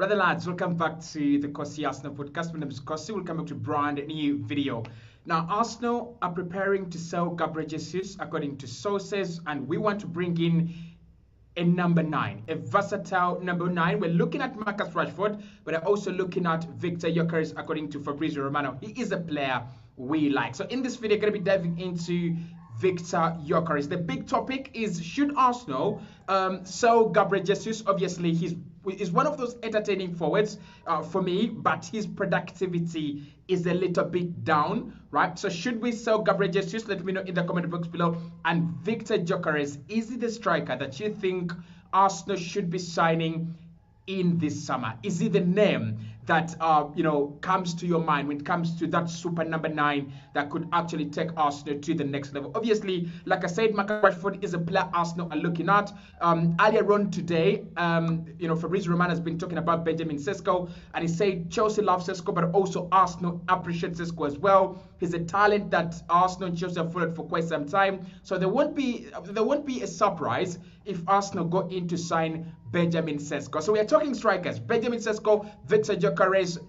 Brother lads, welcome back to the Kosi Arsenal podcast. My name is Kosi. Welcome back to brand new video. Now, Arsenal are preparing to sell Gabriel Jesus according to sources, and we want to bring in a number 9, a versatile number 9. We're looking at Marcus Rashford, but we're also looking at Viktor GYOKERES according to Fabrizio Romano. He is a player we like. So in this video, I'm going to be diving into Viktor GYOKERES. The big topic is, should Arsenal sell Gabriel Jesus? Obviously, he's one of those entertaining forwards for me, but his productivity is a little bit down, right? So should we sell Gabriel Jesus? Let me know in the comment box below. And Viktor GYOKERES, is he the striker that you think Arsenal should be signing in this summer? Is he the name that comes to your mind when it comes to that super number 9 that could actually take Arsenal to the next level? Obviously, like I said, Marcus Rashford is a player Arsenal are looking at. Earlier on today, Fabrizio Romano has been talking about Benjamin Sesko, and he said Chelsea loves Sesko, but also Arsenal appreciates Sesko as well. He's a talent that Arsenal and Chelsea have followed for quite some time, so there won't be a surprise if Arsenal go in to sign Benjamin Sesko. So we are talking strikers: Benjamin Sesko, Viktor GYOKERES,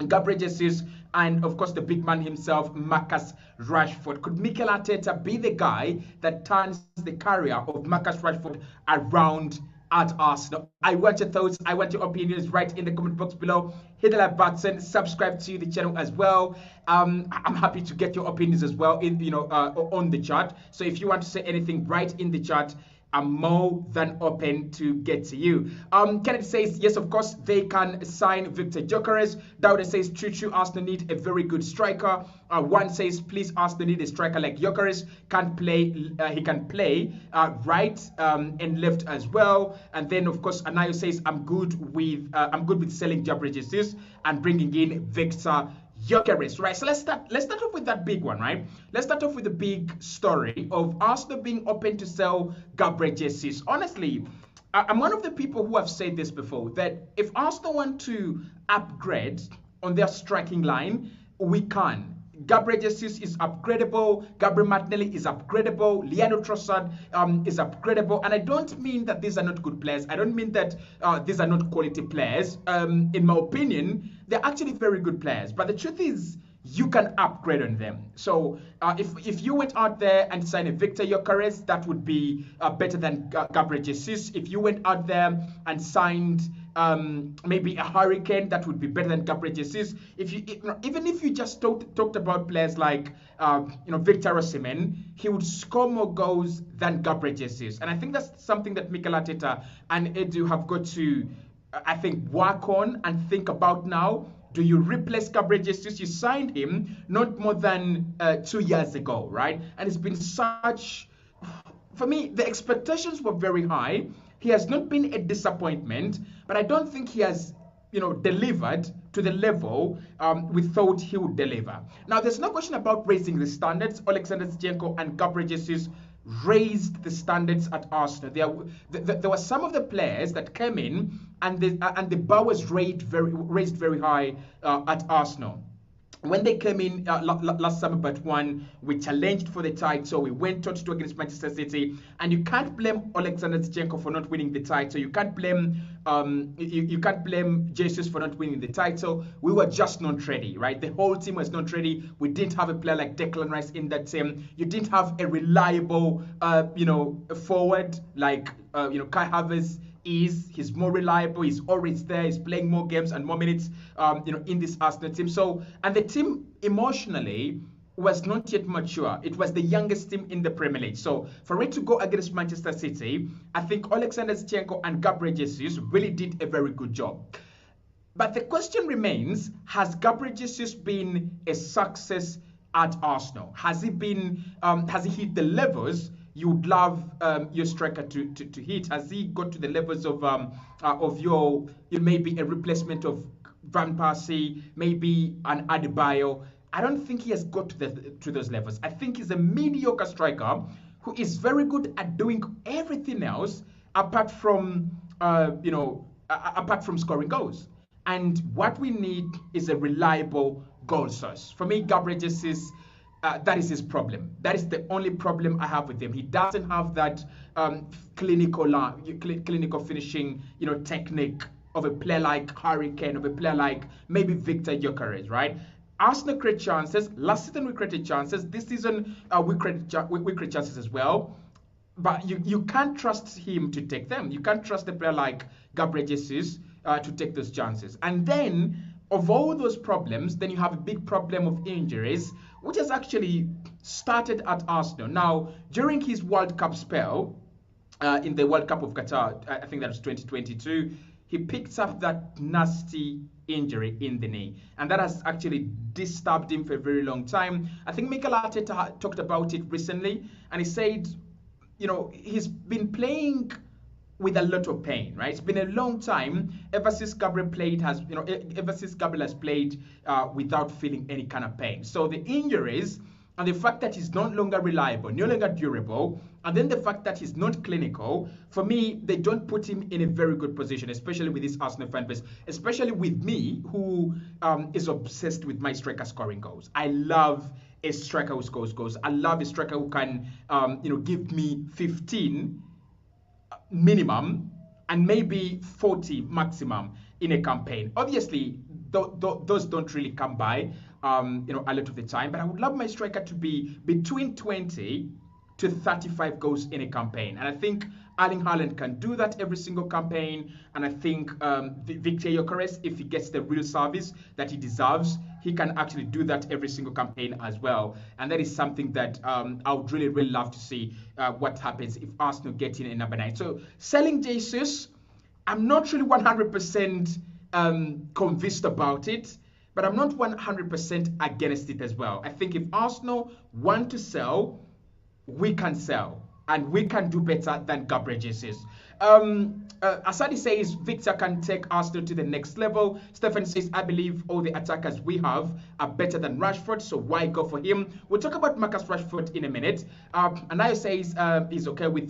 Gabriel Jesus, and of course the big man himself, Marcus Rashford. Could Mikel Arteta be the guy that turns the career of Marcus Rashford around at Arsenal? I want your thoughts, I want your opinions right in the comment box below. Hit the like button, subscribe to the channel as well. I'm happy to get your opinions as well on the chat. So if you want to say anything right in the chat, I'm more than open to get to you. Kenneth says, yes, of course, they can sign Viktor GYOKERES. Dowda says, true, Arsenal need a very good striker. One says, please, Arsenal need a striker like GYOKERES. He can play right and left as well. And then, of course, Anayo says, I'm good with selling Gabriel Jesus and bringing in Viktor GYOKERES, right? So let's start off with that big one, right? Let's start off with the big story of Arsenal being open to sell Gabriel Jesus. Honestly, I'm one of the people who have said this before, that if Arsenal want to upgrade on their striking line, we can. Gabriel Jesus is upgradable. Gabriel Martinelli is upgradable. Leandro Trossard is upgradable. And I don't mean that these are not good players. I don't mean that these are not quality players. In my opinion, they're actually very good players. But the truth is, you can upgrade on them. So if you went out there and signed a Viktor GYOKERES, that would be better than Gabriel Jesus. If you went out there and signed maybe a Hurricane, that would be better than Gabriel Jesus. Even if you just talked about players like Victor Osimhen, he would score more goals than Gabriel Jesus. And I think that's something that Mikel Arteta and Edu have got to, I think, work on and think about now. Do you replace Gabriel Jesus? You signed him not more than 2 years ago, right? And it's been such, for me, the expectations were very high. He has not been a disappointment, but I don't think he has, delivered to the level we thought he would deliver. Now, there's no question about raising the standards. Alexander Zinchenko and Gabriel Jesus raised the standards at Arsenal. There were some of the players that came in and the bar was raised very high at Arsenal. When they came in last summer, but one, we challenged for the title. We went toe-to-toe against Manchester City, and you can't blame Alexander Zinchenko for not winning the title. You can't blame you can't blame Jesus for not winning the title. We were just not ready, right? The whole team was not ready. We didn't have a player like Declan Rice in that team. You didn't have a reliable, forward like Kai Havertz. He's more reliable, he's always there, he's playing more games and more minutes in this Arsenal team. So, and the team emotionally was not yet mature. It was the youngest team in the Premier League. So for it to go against Manchester City, I think Alexander Zinchenko and Gabriel Jesus really did a very good job. But the question remains, has Gabriel Jesus been a success at Arsenal? Has he hit the levels you would love your striker to hit? Has he got to the levels of your maybe a replacement of Van Persie, maybe an Adebayo? I don't think he has got to those levels. I think he's a mediocre striker who is very good at doing everything else apart from scoring goals. And what we need is a reliable goal source. For me, Gabriel Jesus, that is his problem. That is the only problem I have with him. He doesn't have that clinical finishing, technique of a player like Harry Kane, of a player like maybe Viktor GYOKERES, right? Arsenal create chances. Last season we created chances. This season we create chances as well. But you can't trust him to take them. You can't trust a player like Gabriel Jesus to take those chances. And then, of all those problems, then you have a big problem of injuries, which has actually started at Arsenal. Now, during his World Cup spell, in the World Cup of Qatar, I think that was 2022, he picked up that nasty injury in the knee, and that has actually disturbed him for a very long time. I think Mikel Arteta talked about it recently, and he said, you know, he's been playing with a lot of pain, right? It's been a long time ever since Gabriel has played without feeling any kind of pain. So the injuries and the fact that he's no longer reliable, no longer durable, and then the fact that he's not clinical, for me, they don't put him in a very good position, especially with this Arsenal fan base, especially with me, who is obsessed with my striker scoring goals. I love a striker who scores goals. I love a striker who can, give me 15 minimum and maybe 40 maximum in a campaign. Obviously, those don't really come by, a lot of the time. But I would love my striker to be between 20 to 35 goals in a campaign, and I think Erling Haaland can do that every single campaign. And I think Viktor GYOKERES, if he gets the real service that he deserves, he can actually do that every single campaign as well. And that is something that I would really, really love to see what happens if Arsenal get in at number 9. So selling Jesus, I'm not really 100% convinced about it, but I'm not 100% against it as well. I think if Arsenal want to sell, we can sell, and we can do better than Gabriel Jesus. Asadi says Victor can take Arsenal to the next level. Stephen says, I believe all the attackers we have are better than Rashford, so why go for him? We'll talk about Marcus Rashford in a minute. Anaya says he's okay with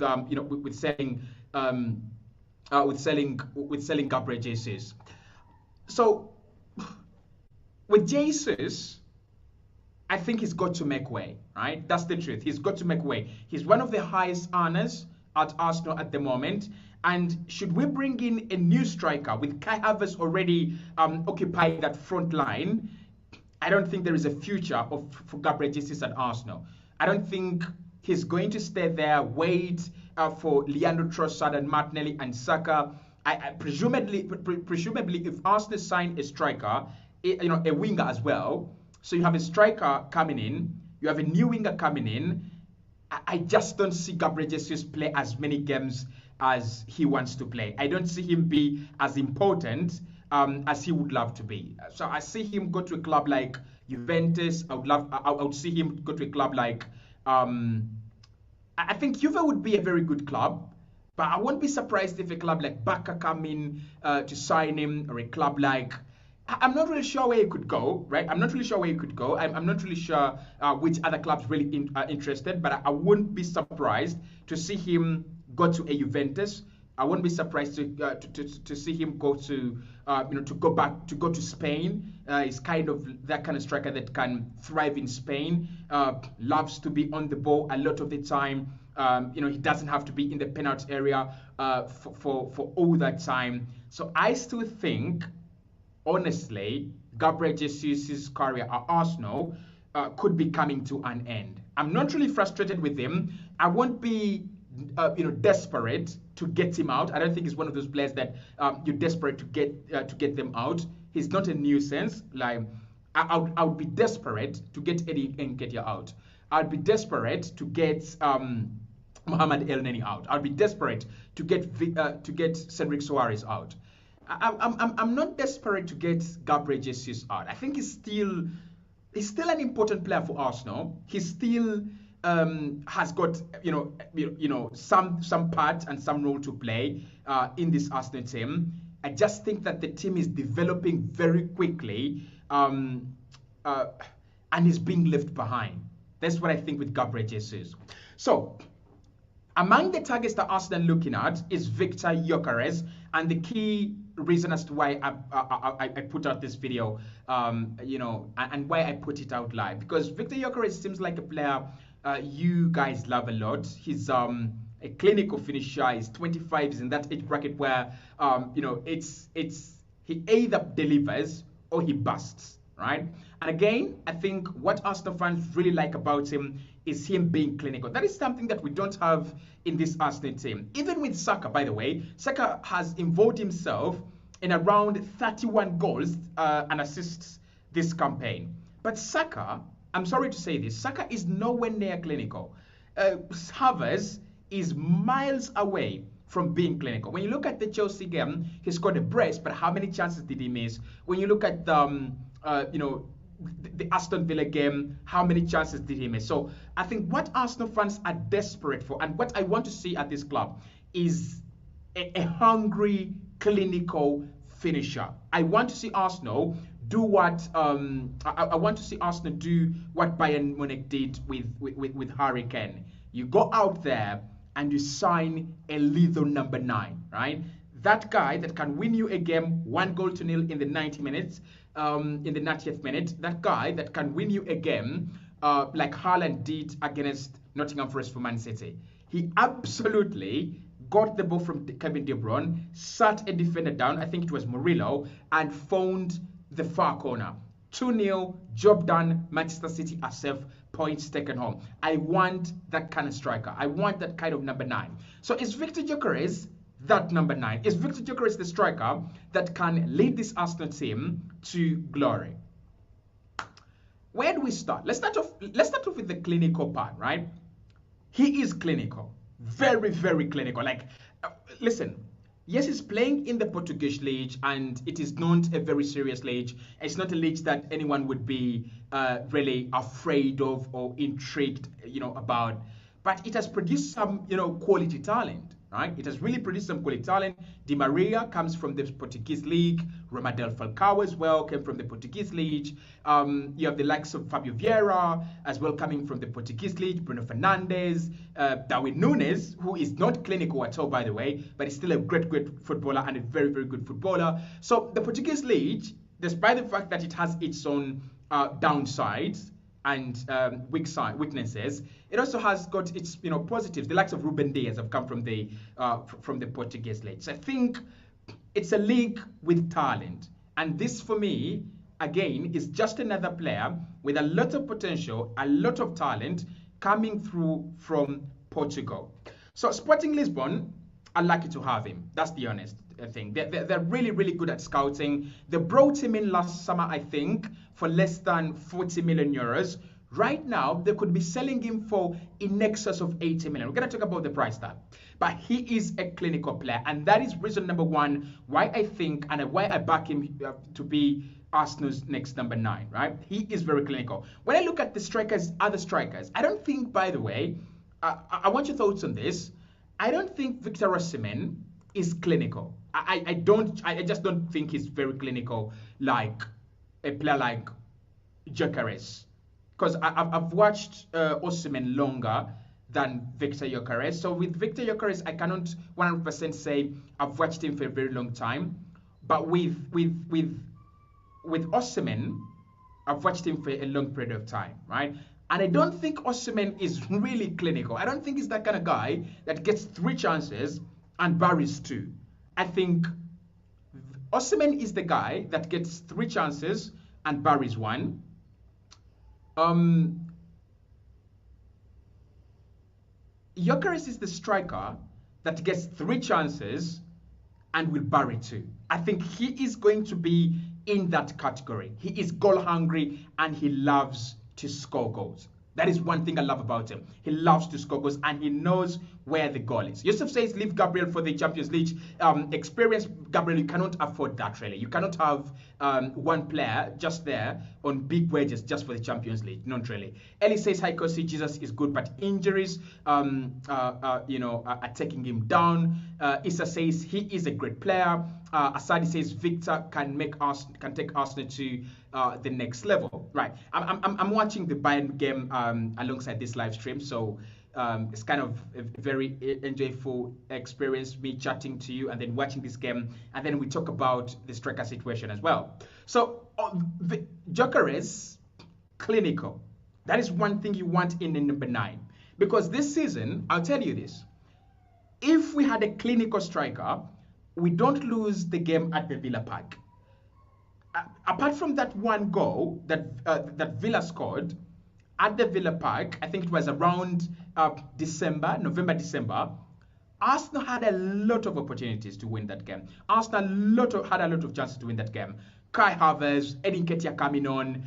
selling Gabriel Jesus. So with Jesus, I think he's got to make way, right? That's the truth. He's got to make way. He's one of the highest earners at Arsenal at the moment. And should we bring in a new striker with Kai Havertz already occupying that front line, I don't think there is a future for Gabriel Jesus at Arsenal. I don't think he's going to stay there, wait for Leandro Trossard and Martinelli and Saka. Presumably, if Arsenal sign a striker, a winger as well, so you have a striker coming in, you have a new winger coming in. I just don't see Gabriel Jesus play as many games as he wants to play. I don't see him be as important as he would love to be. So I see him go to a club like Juventus. I would see him go to a club like I think Juve would be a very good club, but I won't be surprised if a club like Barca come in to sign him, or a club like, I'm not really sure where he could go, right? I'm not really sure where he could go. I'm not really sure which other clubs really are interested, but I wouldn't be surprised to see him go to a Juventus. I wouldn't be surprised to see him go to go to Spain. He's kind of that kind of striker that can thrive in Spain. Loves to be on the ball a lot of the time. He doesn't have to be in the penalty area for all that time. So I still think, honestly, Gabriel Jesus' career at Arsenal could be coming to an end. I'm not really frustrated with him. I won't be desperate to get him out. I don't think he's one of those players that you're desperate to get them out. He's not a nuisance. Like I would be desperate to get Eddie Nketiah out. I'd be desperate to get Mohamed El Neni out. I'd be desperate to get Cedric Soares out. I'm not desperate to get Gabriel Jesus out. I think he's still an important player for Arsenal. He still has got some part and some role to play in this Arsenal team. I just think that the team is developing very quickly and is being left behind. That's what I think with Gabriel Jesus. So among the targets that Arsenal are looking at is Viktor GYOKERES, and the key reason as to why I put out this video, and why I put it out live, because Viktor GYOKERES seems like a player you guys love a lot. He's a clinical finisher. He's 25, is in that age bracket where, you know, it's he either delivers or he busts, right? And again, I think what Arsenal fans really like about him is him being clinical. That is something that we don't have in this Arsenal team. Even with Saka, by the way, Saka has involved himself in around 31 goals and assists this campaign. But Saka, I'm sorry to say this, Saka is nowhere near clinical. Havertz is miles away from being clinical. When you look at the Chelsea game, he scored a brace, but how many chances did he miss? When you look at you know, the Aston Villa game, how many chances did he miss? So I think what Arsenal fans are desperate for, and what I want to see at this club, is a hungry, clinical finisher. I want to see Arsenal do what I want to see Arsenal do what Bayern Munich did with Harry Kane. You go out there and you sign a lethal number 9, right? That guy that can win you a game 1-0 in the 90 minutes, in the 90th minute. That guy that can win you a game like Haaland did against Nottingham Forest for Man City. He absolutely got the ball from Kevin De Bruyne, sat a defender down, I think it was Murillo, and found the far corner. 2-0, job done, Manchester City are safe, points taken home. I want that kind of striker. I want that kind of number 9. So is Viktor GYOKERES that number 9? Is Viktor GYOKERES the striker that can lead this Arsenal team to glory? Where do we start? Let's start off with the clinical part, right? He is clinical. Very, very clinical. Like, listen, yes, he's playing in the Portuguese league, and it is not a very serious league. It's not a league that anyone would be really afraid of or intrigued, you know, about. But it has produced some, you know, quality talent, right? It has really produced some quality talent. Di Maria comes from the Portuguese league. Ramadel Falcao as well came from the Portuguese league. You have the likes of Fabio Vieira as well coming from the Portuguese league. Bruno Fernandes, Darwin Núñez, who is not clinical at all, by the way, but is still a great footballer and a very, very good footballer. So the Portuguese league, despite the fact that it has its own downsides and weaknesses, it also has got its, you know, positives. The likes of Ruben Dias have come from the Portuguese league. So I think it's a league with talent, and this for me again is just another player with a lot of potential, a lot of talent coming through from Portugal. So Sporting Lisbon are lucky to have him. That's the honest thing. They're really, really good at scouting. They brought him in last summer, I think, for less than 40 million euros. Right now, they could be selling him for in excess of 80 million. We're going to talk about the price tag. But he is a clinical player, and that is reason number 1 why I think and why I back him to be Arsenal's next number 9, right? He is very clinical. When I look at the strikers, other strikers, I don't think, by the way, I want your thoughts on this. I don't think Victor Osimhen is clinical. I just don't think he's very clinical like a player like Gyökeres. Because I've watched Osimhen longer than Viktor GYOKERES. So with Viktor GYOKERES, I cannot 100% say I've watched him for a very long time. But with Osimhen, I've watched him for a long period of time, right? And I don't think Osimhen is really clinical. I don't think he's that kind of guy that gets 3 chances and buries 2. I think Osimhen is the guy that gets 3 chances and buries 1. Gyökeres is the striker that gets 3 chances and will bury 2. I think he is going to be in that category. He is goal hungry and he loves to score goals. That is one thing I love about him. He loves to score goals and he knows where the goal is. Yusuf says, leave Gabriel for the Champions League experience. Gabriel, you cannot afford that really. You cannot have one player just there on big wages just for the Champions League. Not really. Ellie says, hi, Kosi, Jesus is good, but injuries, are taking him down. Issa says, he is a great player. Asadi says, Victor can take Arsenal to the next level. Right. I'm watching the Bayern game alongside this live stream, so it's kind of a very enjoyable experience, me chatting to you and then watching this game, and then we talk about the striker situation as well. So the Gyökeres, clinical. That is one thing you want in the number 9, because this season, I'll tell you this, If we had a clinical striker, we don't lose the game at the Villa Park. Apart from that one goal that Villa scored at the Villa Park, I think it was around November, December, Arsenal had a lot of opportunities to win that game. Arsenal had a lot of chances to win that game. Kai Havertz, Edin Ketia coming on,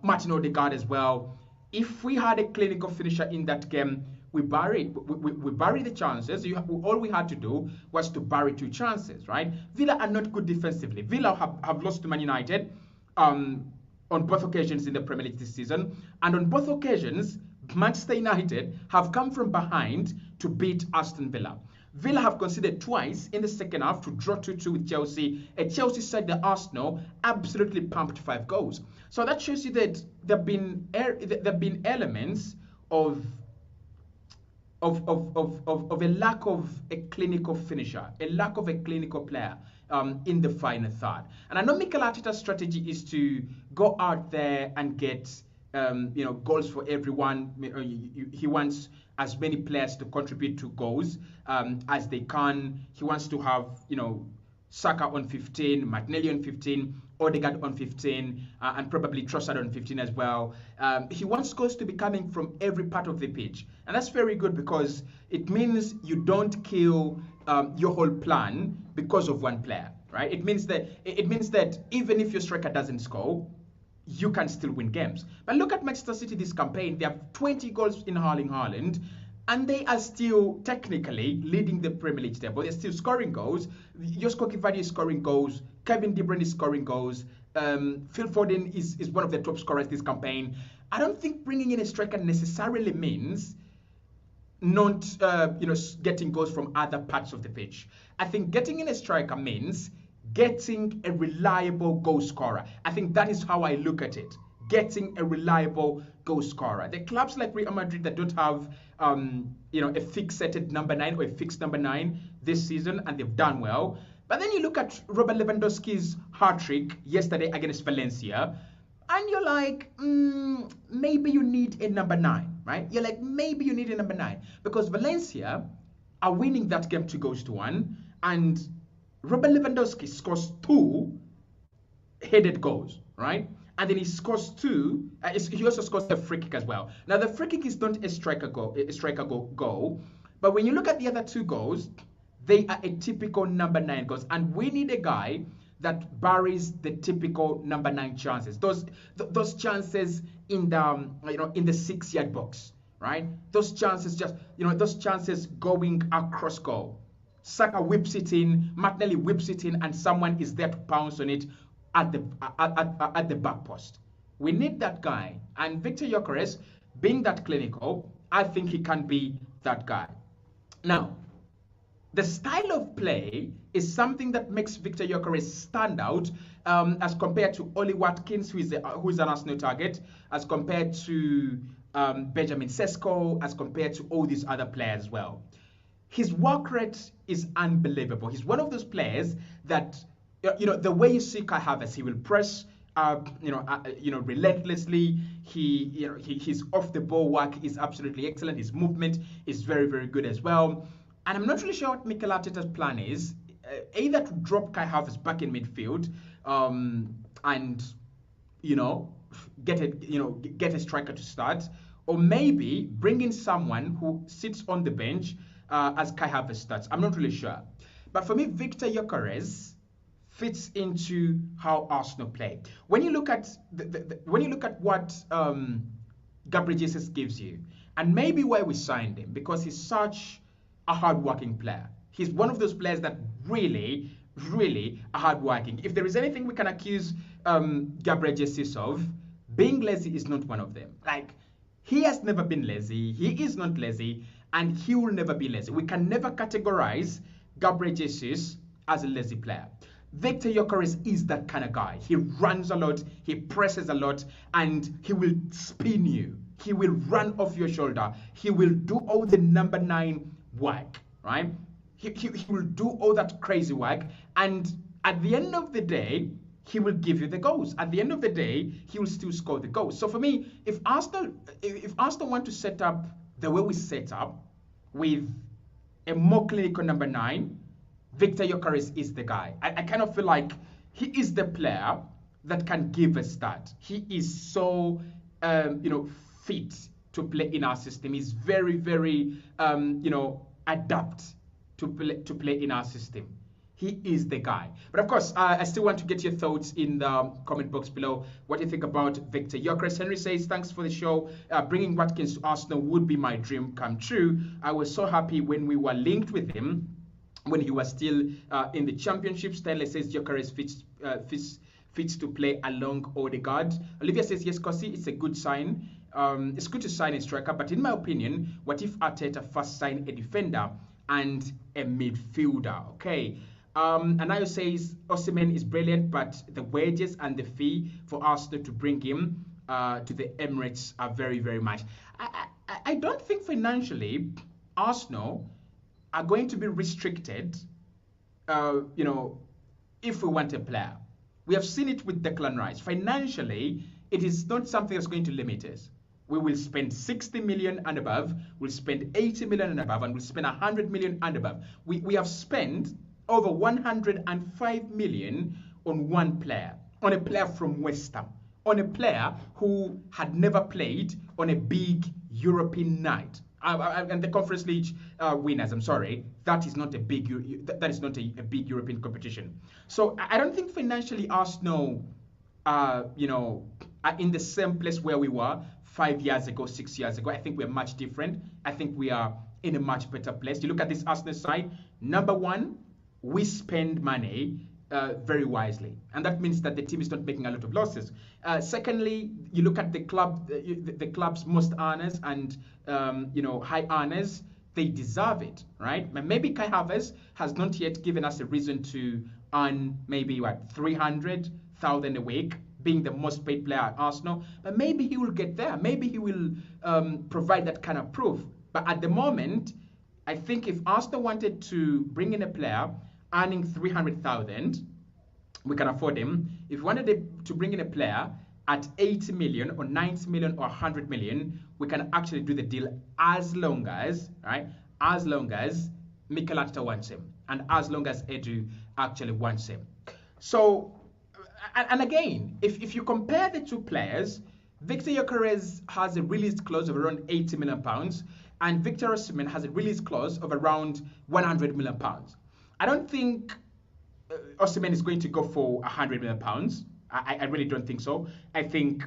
Martin Odegaard as well. If we had a clinical finisher in that game, we buried the chances. All we had to do was to bury 2 chances, right? Villa are not good defensively. Villa have lost to Man United on both occasions in the Premier League this season. And on both occasions, Manchester United have come from behind to beat Aston Villa. Villa have conceded twice in the second half to draw 2-2 with Chelsea. A Chelsea side that Arsenal absolutely pumped 5 goals. So that shows you that there have been elements of a lack of a clinical finisher, a lack of a clinical player in the final third. And I know Mikel Arteta's strategy is to go out there and get goals for everyone. He wants as many players to contribute to goals as they can. He wants to have, Saka on 15, Martinelli on 15, Odegaard on 15, and probably Trossard on 15 as well. He wants goals to be coming from every part of the pitch. And that's very good because it means you don't kill your whole plan because of one player, right? It means that even if your striker doesn't score, you can still win games. But look at Manchester City this campaign. They have 20 goals in Erling Haaland, and they are still technically leading the Premier League table. They're still scoring goals. Josko Kivari is scoring goals. Kevin De Bruyne is scoring goals. Phil Foden is one of the top scorers this campaign. I don't think bringing in a striker necessarily means not getting goals from other parts of the pitch. I think getting in a striker means getting a reliable goal scorer. I think that is how I look at it. Getting a reliable goal scorer. The clubs like Real Madrid that don't have a fixated number 9 or a fixed number 9 this season, and they've done well. But then you look at Robert Lewandowski's hat-trick yesterday against Valencia, and you're like, maybe you need a number 9, right? You're like, maybe you need a number 9 because Valencia are winning that game 2-1, and Robert Lewandowski scores 2 headed goals, right? And then he scores 2. He also scores a free kick as well. Now the free kick is not a striker goal, but when you look at the other 2 goals, they are a typical number 9 goals, and we need a guy that buries the typical number 9 chances. Those chances in the in the 6-yard box, right? Those chances those chances going across goal. Saka whips it in, Martinelli whips it in, and someone is there to pounce on it at the back post. We need that guy, and Viktor GYOKERES, being that clinical, I think he can be that guy. Now, the style of play is something that makes Viktor GYOKERES stand out as compared to Oli Watkins, who is an Arsenal target, as compared to Benjamin Sesko, as compared to all these other players as well. His work rate is unbelievable. He's one of those players that, the way you see Kai Havertz, he will press, relentlessly. His off the ball work is absolutely excellent. His movement is very, very good as well. And I'm not really sure what Mikel Arteta's plan is. Either to drop Kai Havertz back in midfield, and get a striker to start, or maybe bring in someone who sits on the bench as Kai Havertz starts. I'm not really sure. But for me, Viktor GYOKERES fits into how Arsenal play. When you look at what Gabriel Jesus gives you, and maybe why we signed him, because he's such a hard-working player. He's one of those players that really, really are hard-working. If there is anything we can accuse Gabriel Jesus of, being lazy is not one of them. Like, he has never been lazy. He is not lazy, and he will never be lazy. We can never categorize Gabriel Jesus as a lazy player. Viktor GYOKERES is that kind of guy. He runs a lot, he presses a lot, and he will spin you. He will run off your shoulder. He will do all the number 9 work, right? He will do all that crazy work, and at the end of the day, he will give you the goals. At the end of the day, he will still score the goals. So for me, if Arsenal want to set up the way we set up, with a more clinical number 9, Viktor GYOKERES is the guy. I kind of feel like he is the player that can give a start. He is so, fit to play in our system. He's very, very, adapt to play in our system. He is the guy. But of course, I still want to get your thoughts in the comment box below. What do you think about Viktor GYOKERES? Henry says, thanks for the show. Bringing Watkins to Arsenal would be my dream come true. I was so happy when we were linked with him when he was still in the championship. Stanley says Gyökeres fits to play along Odegaard. Olivia says, yes, Kosi, it's a good sign. It's good to sign a striker, but in my opinion, what if Arteta first sign a defender and a midfielder? Okay. Anayo says Osimhen is brilliant, but the wages and the fee for Arsenal to bring him to the Emirates are very, very much. I don't think financially Arsenal are going to be restricted, if we want a player. We have seen it with Declan Rice. Financially, it is not something that's going to limit us. We will spend 60 million and above, we'll spend 80 million and above, and we'll spend 100 million and above. We have spent over 105 million on one player, on a player from West Ham, on a player who had never played on a big European night. And the Conference League winners, I'm sorry, that is not a big big European competition. So I don't think financially Arsenal, are in the same place where we were 5 years ago, 6 years ago. I think we're much different. I think we are in a much better place. You look at this Arsenal side. Number one, we spend money very wisely, and that means that the team is not making a lot of losses. Secondly, you look at the club's most earners and high earners. They deserve it, right? Maybe Kai Havertz has not yet given us a reason to earn maybe 300,000 a week, being the most paid player at Arsenal. But maybe he will get there. Maybe he will provide that kind of proof. But at the moment, I think if Arsenal wanted to bring in a player earning 300,000, we can afford him. If we wanted to bring in a player at 80 million or 90 million or 100 million, we can actually do the deal as long as Mikel Arteta wants him and as long as Edu actually wants him. So, and again, if you compare the two players, Viktor GYOKERES has a release clause of around 80 million pounds and Victor Osimhen has a release clause of around 100 million pounds. I don't think Osimhen is going to go for 100 million pounds. I really don't think so. I think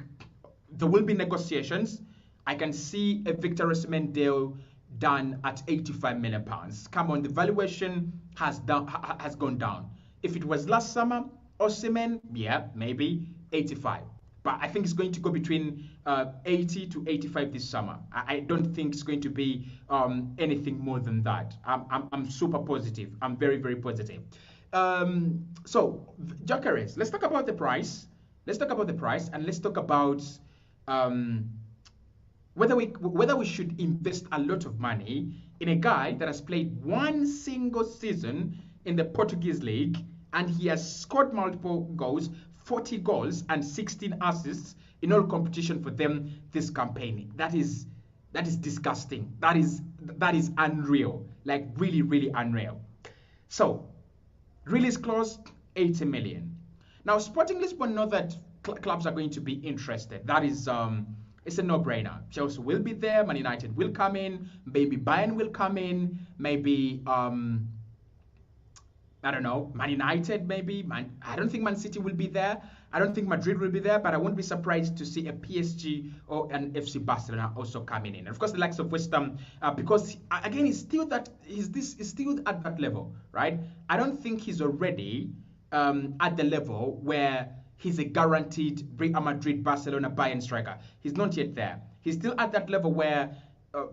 there will be negotiations. I can see a Victor Osimhen deal done at 85 million pounds. Come on, the valuation has gone down. If it was last summer, Osimhen, yeah, maybe 85. But I think it's going to go between 80 to 85 this summer. I don't think it's going to be anything more than that. I'm super positive. I'm very, very positive. So, Gyökeres, let's talk about the price. Let's talk about the price and let's talk about whether we should invest a lot of money in a guy that has played one single season in the Portuguese league and he has scored multiple goals, 40 goals and 16 assists in all competition for them this campaign. That is disgusting. That is unreal. Like really, really unreal. So, release clause 80 million. Now, Sporting Lisbon know that clubs are going to be interested. That is it's a no-brainer. Chelsea will be there, Man United will come in, maybe Bayern will come in, maybe I don't know, Man United maybe. I don't think Man City will be there. I don't think Madrid will be there, but I won't be surprised to see a PSG or an FC Barcelona also coming in. And of course, the likes of West Ham, because again, he's still at that level, right? I don't think he's already at the level where he's a guaranteed Real Madrid, Barcelona, Bayern striker. He's not yet there. He's still at that level where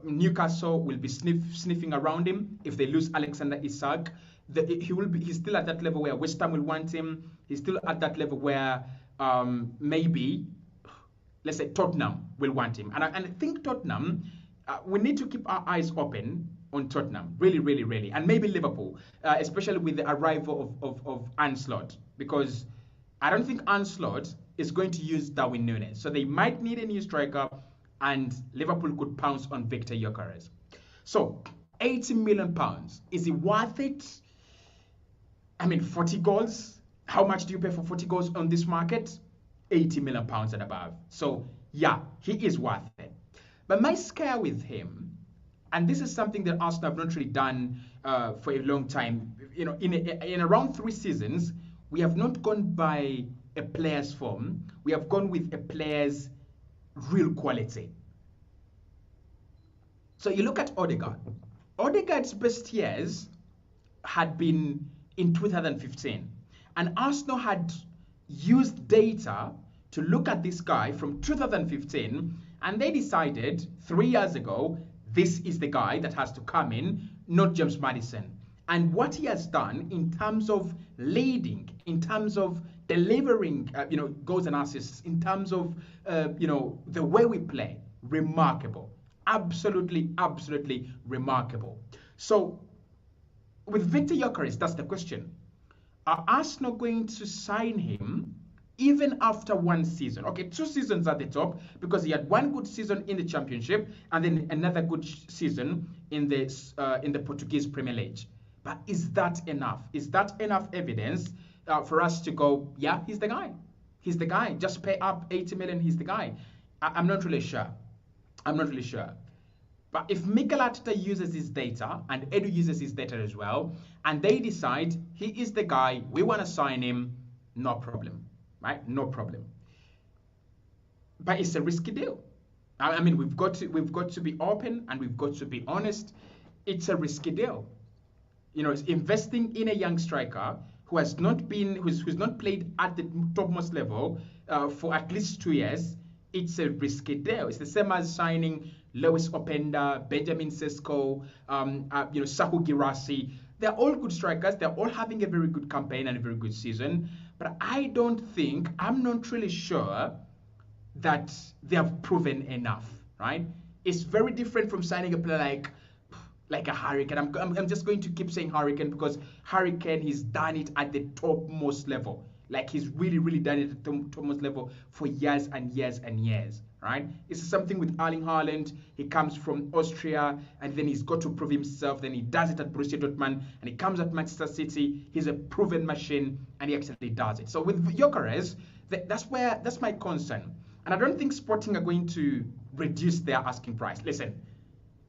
Newcastle will be sniffing around him if they lose Alexander Isak. He's still at that level where West Ham will want him. He's still at that level where maybe, let's say, Tottenham will want him. And I think Tottenham, we need to keep our eyes open on Tottenham, really, really, really. And maybe Liverpool, especially with the arrival of Anslot, because I don't think Anslot is going to use Darwin Núñez. So they might need a new striker, and Liverpool could pounce on Viktor GYOKERES. So £80 million. Is it worth it? I mean, 40 goals. How much do you pay for 40 goals on this market? £80 million and above. So yeah, he is worth it. But my scare with him, and this is something that Arsenal have not really done for a long time. You know, in around 3 seasons, we have not gone by a player's form. We have gone with a player's real quality. So you look at Odegaard. Odegaard's best years had been in 2015. And Arsenal had used data to look at this guy from 2015, and they decided 3 years ago, this is the guy that has to come in, not James Maddison. And what he has done in terms of leading, in terms of delivering, goals and assists, in terms of, the way we play, remarkable. Absolutely, absolutely remarkable. So with Viktor GYOKERES, that's the question. Are Arsenal going to sign him even after 1 season? Okay, 2 seasons at the top, because he had 1 good season in the Championship and then another good season in the Portuguese Premier League. But is that enough? Is that enough evidence for us to go, yeah, he's the guy. He's the guy. Just pay up 80 million, he's the guy. I'm not really sure. I'm not really sure. But if Mikel Arteta uses his data and Edu uses his data as well, and they decide he is the guy, we want to sign him, no problem, right? No problem. But it's a risky deal. I mean, we've got to be open and we've got to be honest. It's a risky deal. You know, it's investing in a young striker who has not been, who's not played at the topmost level for at least 2 years. It's a risky deal. It's the same as signing Lewis Openda, Benjamin Sesko, Sahu Girassi. They're all good strikers. They're all having a very good campaign and a very good season. But I'm not really sure that they have proven enough, right? It's very different from signing a player like a Hurricane. I'm just going to keep saying Hurricane because Hurricane, he's done it at the topmost level. Like he's really, really done it at the topmost level for years and years and years, right? It's something with Erling Haaland. He comes from Austria and then he's got to prove himself. Then he does it at Borussia Dortmund and he comes at Manchester City. He's a proven machine and he actually does it. So with Gyökeres, that's my concern. And I don't think Sporting are going to reduce their asking price. Listen,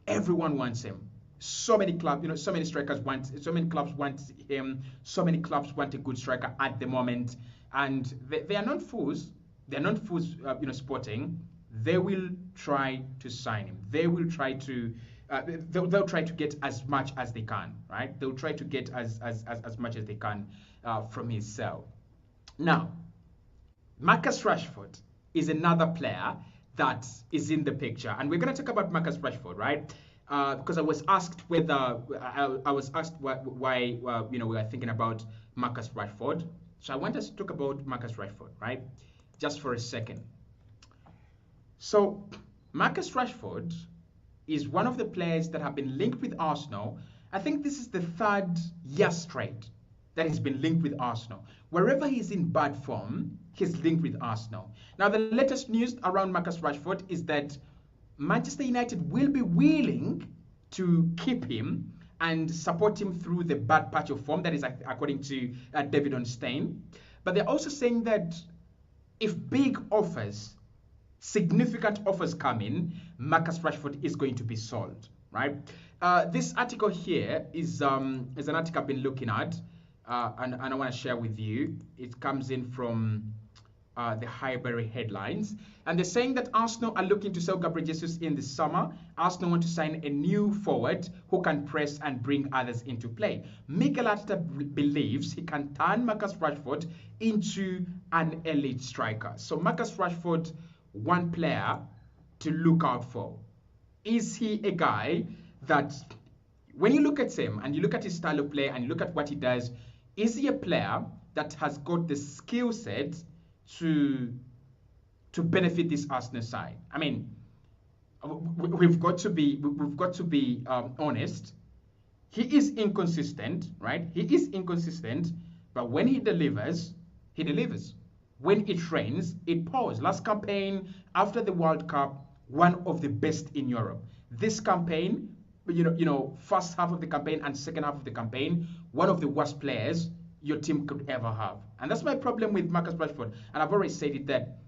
everyone wants him. So many clubs, so many strikers want, so many clubs want him. So many clubs want a good striker at the moment, and they are not fools. They're not fools, Sporting. They will try to sign him. They will try to, they'll try to get as much as they can, right? They'll try to get as much as they can from his sale. Now, Marcus Rashford is another player that is in the picture, and we're going to talk about Marcus Rashford, right? Because I was asked whether I was asked why we were thinking about Marcus Rashford. So I want us to talk about Marcus Rashford, right? Just for a second. So Marcus Rashford is one of the players that have been linked with Arsenal. I think this is the 3rd year straight that he's been linked with Arsenal. Wherever he's in bad form, he's linked with Arsenal. Now the latest news around Marcus Rashford is that Manchester United will be willing to keep him and support him through the bad patch of form. That is according to David Ornstein. But they're also saying that if big offers, significant offers come in, Marcus Rashford is going to be sold, right? This article here is an article I've been looking at and I want to share with you. It comes in from the Highbury headlines, and they're saying that Arsenal are looking to sell Gabriel Jesus in the summer. Arsenal want to sign a new forward who can press and bring others into play. Mikel Arteta believes he can turn Marcus Rashford into an elite striker. So Marcus Rashford, one player to look out for. Is he a guy that, when you look at him and you look at his style of play and you look at what he does, is he a player that has got the skill set to benefit this Arsenal side? I mean, we've got to be honest. He is inconsistent, right? He is inconsistent, but when he delivers, he delivers. When it rains, it pours. Last campaign after the World Cup, one of the best in Europe. This campaign, first half of the campaign and second half of the campaign, one of the worst players your team could ever have. And that's my problem with Marcus Rashford. And I've already said it that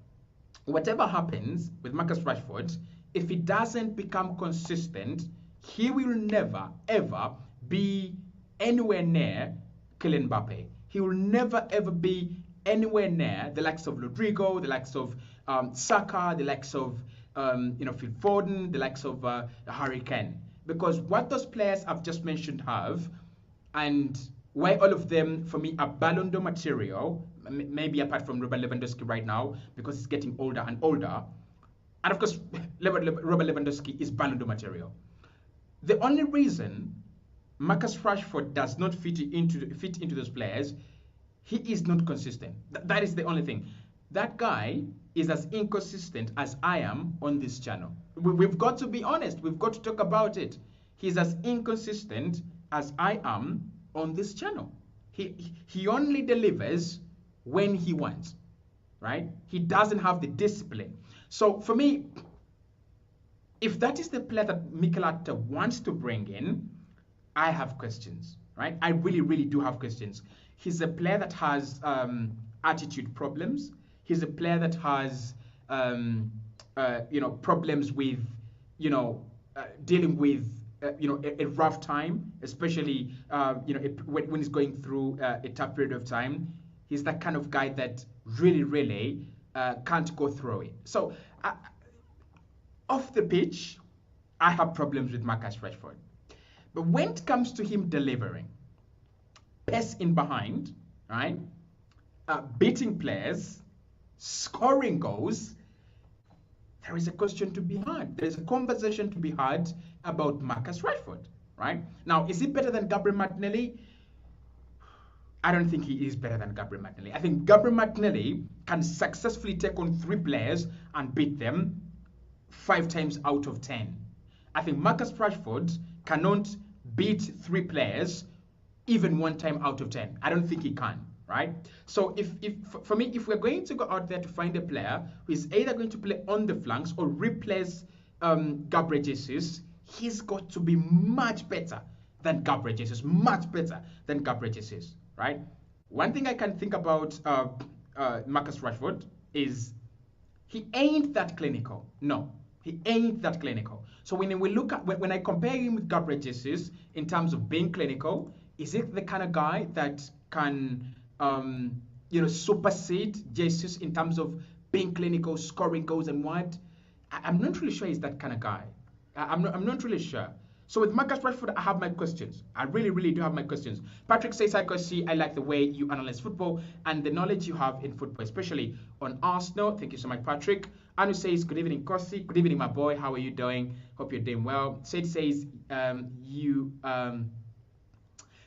whatever happens with Marcus Rashford, if he doesn't become consistent, he will never, ever be anywhere near Kylian Mbappe. He will never, ever be anywhere near the likes of Rodrigo, the likes of Saka, the likes of Phil Foden, the likes of Harry Kane. Because what those players I've just mentioned have, and why all of them, for me, are Ballon d'Or material, maybe apart from Robert Lewandowski right now, because he's getting older and older. And of course, Robert Lewandowski is Ballon d'Or material. The only reason Marcus Rashford does not fit into those players, he is not consistent. That is the only thing. That guy is as inconsistent as I am on this channel. We've got to be honest. We've got to talk about it. He's as inconsistent as I am on this channel. He only delivers when he wants, right? He doesn't have the discipline. So for me, if that is the player that Mikel Arteta wants to bring in, I have questions, right? I really, really do have questions. He's a player that has attitude problems. He's a player that has, problems with, dealing with, a rough time, especially, when he's going through a tough period of time. He's that kind of guy that really, really can't go through it. So, off the pitch, I have problems with Marcus Rashford. But when it comes to him delivering, pace in behind, right, beating players, scoring goals, there is a question to be had. There is a conversation to be had about Marcus Rashford, right? Now, is he better than Gabriel Martinelli? I don't think he is better than Gabriel Martinelli. I think Gabriel Martinelli can successfully take on 3 players and beat them 5 times out of 10. I think Marcus Rashford cannot beat 3 players even 1 time out of 10. I don't think he can, right? So for me, if we're going to go out there to find a player who is either going to play on the flanks or replace Gabriel Jesus, he's got to be much better than Gabriel Jesus, much better than Gabriel Jesus, right? One thing I can think about Marcus Rashford is he ain't that clinical. No, he ain't that clinical. So when I compare him with Gabriel Jesus in terms of being clinical, is it the kind of guy that can supersede Jesus in terms of being clinical, scoring goals and what? I'm not really sure he's that kind of guy. I'm not really sure. So with Marcus Rashford, I have my questions. I really, really do have my questions. Patrick says, I like the way you analyze football and the knowledge you have in football, especially on Arsenal. Thank you so much, Patrick. Anu says, good evening, Kosi. Good evening, my boy. How are you doing? Hope you're doing well. Said says, you are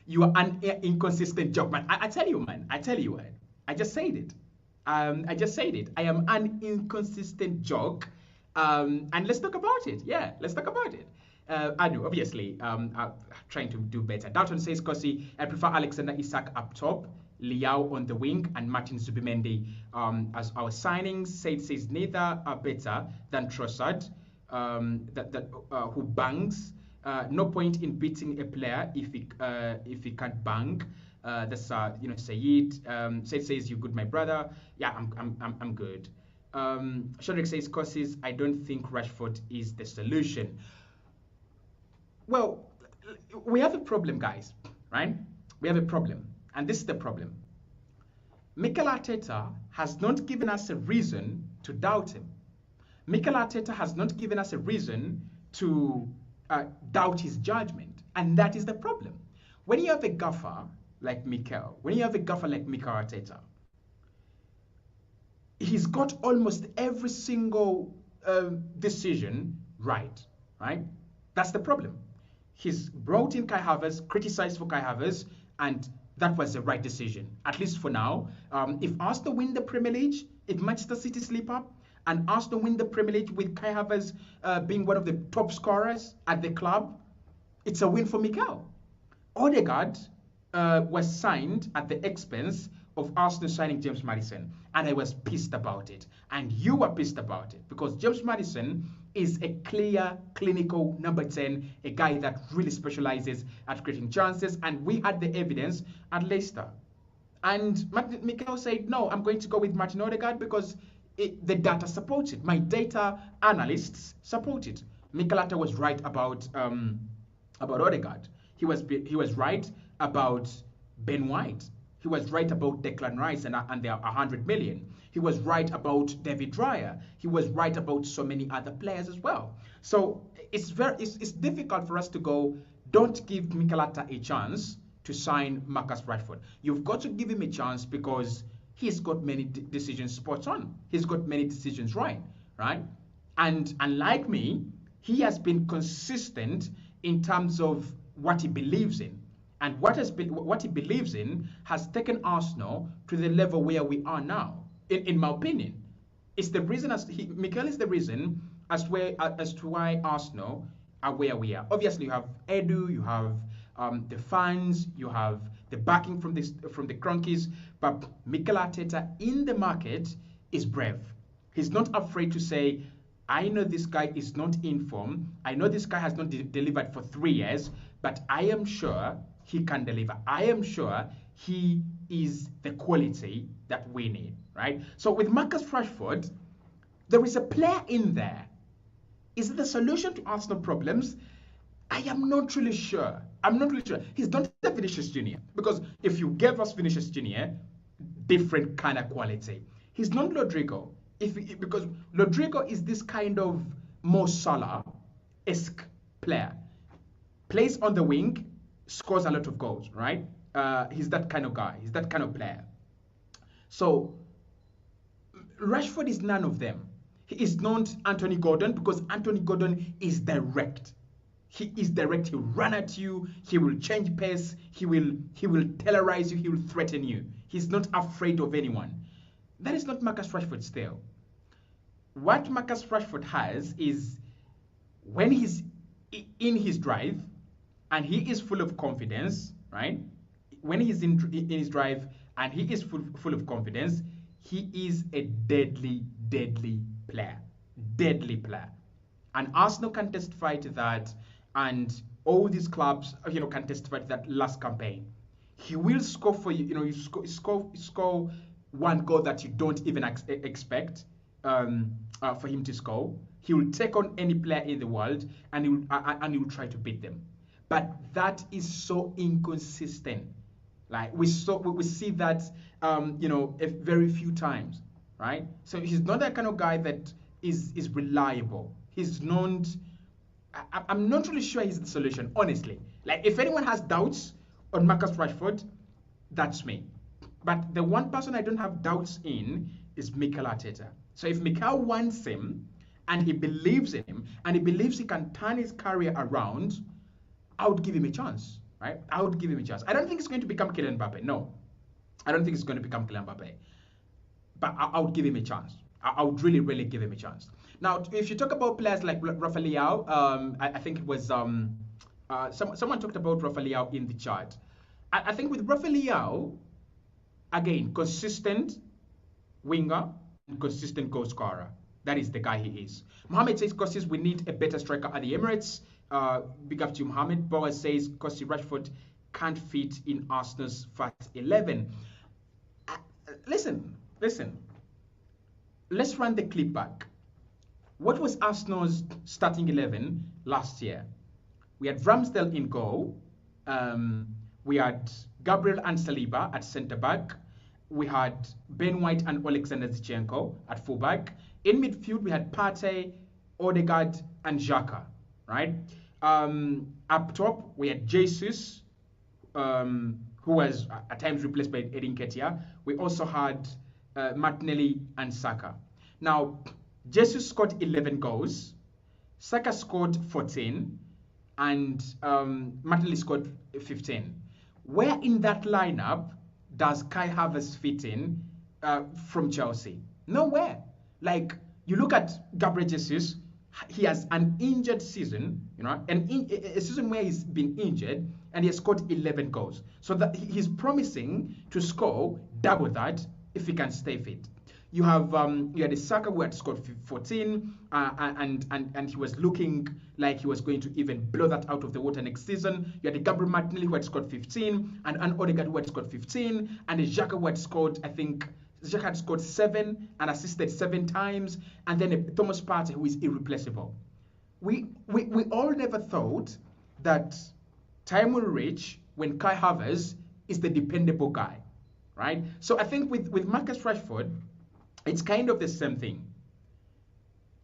an inconsistent joke, man. I tell you, man. I tell you, man. I just said it. I am an inconsistent joke. And let's talk about it. Yeah, let's talk about it. Anu, obviously, trying to do better. Dalton says, Kosi, I prefer Alexander Isak up top, Liao on the wing, and Martin Zubimendi as our signings. Says neither are better than Trossard, who bangs. No point in beating a player if he can't bang. That's Sayid. Says you good, my brother. Yeah, I'm good. Shodrick says, Kosis, I don't think Rashford is the solution. Well, we have a problem, guys, right? We have a problem, and this is the problem. Mikel Arteta has not given us a reason to doubt him. Mikel Arteta has not given us a reason to doubt his judgment, and that is the problem. When you have a gaffer like Mikel Arteta, he's got almost every single decision right? That's the problem. He's brought in Kai Havertz, criticized for Kai Havertz, and that was the right decision, at least for now. If Arsenal win the Premier League, if Manchester City slip up, and Arsenal win the Premier League with Kai Havertz being one of the top scorers at the club, it's a win for Mikel. Odegaard was signed at the expense of Arsenal signing James Maddison, and I was pissed about it. And you were pissed about it, because James Maddison is a clear, clinical number 10, a guy that really specializes at creating chances, and we had the evidence at Leicester. And Mikel said, no, I'm going to go with Martin Odegaard because the data supports it. My data analysts support it. Mikel Arteta was right about Odegaard. He was right about Ben White. He was right about Declan Rice and their 100 million. He was right about David Raya. He was right about so many other players as well. So it's difficult for us to go, don't give Mikel Arteta a chance to sign Marcus Rashford. You've got to give him a chance because he's got many decisions spot on. He's got many decisions right? And unlike me, he has been consistent in terms of what he believes in. And what he believes in has taken Arsenal to the level where we are now. In my opinion, it's the reason Mikel is the reason as to why Arsenal are where we are. Obviously, you have Edu, you have the fans, you have the backing from the Cronkies, but Mikel Arteta in the market is brave. He's not afraid to say, I know this guy is not in form. I know this guy has not delivered for 3 years, but I am sure he can deliver. I am sure he is the quality that we need, right? So with Marcus Rashford, there is a player in there. Is it the solution to Arsenal problems? I am not really sure. I'm not really sure. He's not a Vinicius Junior, because if you gave us Vinicius Junior, different kind of quality. He's not Rodrigo, because Rodrigo is this kind of Mo Salah-esque player. Plays on the wing, scores a lot of goals, right? He's that kind of guy. He's that kind of player. So Rashford is none of them. He is not Anthony Gordon, because Anthony Gordon is direct. He is direct. He'll run at you. He will change pace. He will terrorize you. He will threaten you. He's not afraid of anyone. That is not Marcus Rashford still. What Marcus Rashford has is when he's in his drive and he is full of confidence, right? When he's in his drive and he is full of confidence, he is a deadly player. Deadly player. And Arsenal can testify to that, and all these clubs, can testify to that last campaign. He will score for you, you score one goal that you don't even expect for him to score. He will take on any player in the world, and he will try to beat them. But that is so inconsistent. Like we see that a very few times, right? So he's not that kind of guy that is reliable. He's not. I'm not really sure he's the solution, honestly. Like, if anyone has doubts on Marcus Rashford, that's me. But the one person I don't have doubts in is Mikel Arteta. So if Mikel wants him, and he believes in him, and he believes he can turn his career around, I would give him a chance, right? I would give him a chance. I don't think it's going to become Kylian Mbappe. No, I don't think it's going to become Kylian Mbappe. But I would give him a chance. I would really give him a chance. Now, if you talk about players like Rafael Leao, I think it was someone talked about Rafael Leao in the chat. I think with Rafael Leao, again, consistent winger, consistent goal scorer. That is the guy he is. Mohammed says, Kossis, we need a better striker at the Emirates. Big up to Mohammed. Boaz says, Kossi Rashford can't fit in Arsenal's first 11. Listen. Let's run the clip back. What was Arsenal's starting 11 last year? We had Ramsdale in goal. We had Gabriel and Saliba at centre-back. We had Ben White and Alexander Zinchenko at full-back. In midfield, we had Partey, Odegaard, and Xhaka, right? Up top, we had Jesus, who was at times replaced by Eddie Nketiah. We also had Martinelli and Saka. Now, Jesus scored 11 goals, Saka scored 14, and Martinelli scored 15. Where in that lineup does Kai Havertz fit in from Chelsea? Nowhere. Like, you look at Gabriel Jesus, he has an injured season, a season where he's been injured, and he has scored 11 goals. So that he's promising to score double that if he can stay fit. You had a Saka who had scored 14, and he was looking like he was going to even blow that out of the water next season. You had a Gabriel Martinelli who had scored 15, and an Odegaard who had scored 15, and a Xhaka who had scored, I think, Xhaka had scored 7 and assisted 7 times, and then a Thomas Partey who is irreplaceable. We all never thought that time will reach when Kai Havertz is the dependable guy, right? So I think with Marcus Rashford, it's kind of the same thing.